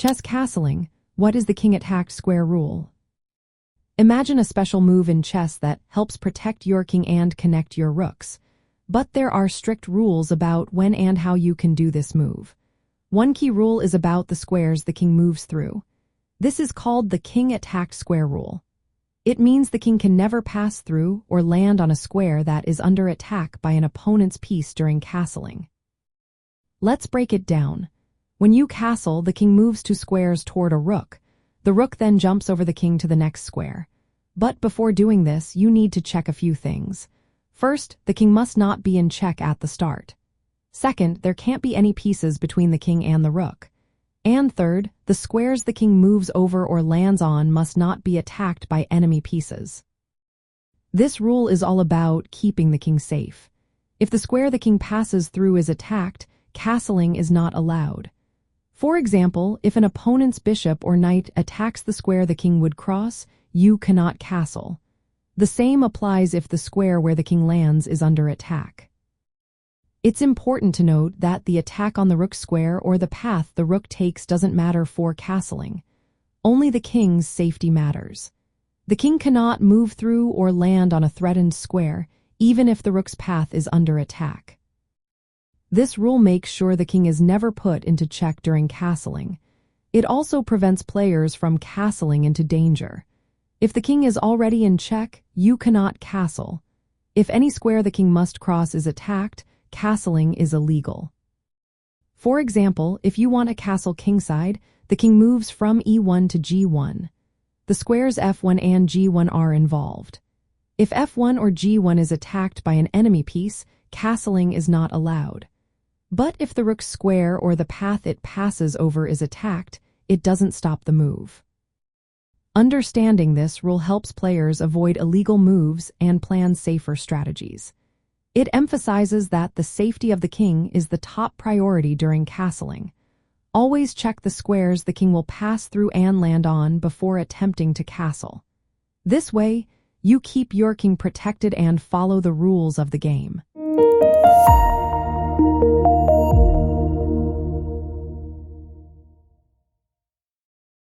Chess castling, what is the king attacked square rule? Imagine a special move in chess that helps protect your king and connect your rooks. But there are strict rules about when and how you can do this move. One key rule is about the squares the king moves through. This is called the king attacked square rule. It means the king can never pass through or land on a square that is under attack by an opponent's piece during castling. Let's break it down. When you castle, the king moves 2 squares toward a rook. The rook then jumps over the king to the next square. But before doing this, you need to check a few things. First, the king must not be in check at the start. Second, there can't be any pieces between the king and the rook. And third, the squares the king moves over or lands on must not be attacked by enemy pieces. This rule is all about keeping the king safe. If the square the king passes through is attacked, castling is not allowed. For example, if an opponent's bishop or knight attacks the square the king would cross, you cannot castle. The same applies if the square where the king lands is under attack. It's important to note that the attack on the rook square or the path the rook takes doesn't matter for castling. Only the king's safety matters. The king cannot move through or land on a threatened square, even if the rook's path is under attack. This rule makes sure the king is never put into check during castling. It also prevents players from castling into danger. If the king is already in check, you cannot castle. If any square the king must cross is attacked, castling is illegal. For example, if you want a castle kingside, the king moves from e1 to g1. The squares f1 and g1 are involved. If f1 or g1 is attacked by an enemy piece, castling is not allowed. But if the rook's square or the path it passes over is attacked, it doesn't stop the move. Understanding this rule helps players avoid illegal moves and plan safer strategies. It emphasizes that the safety of the king is the top priority during castling. Always check the squares the king will pass through and land on before attempting to castle. This way, you keep your king protected and follow the rules of the game.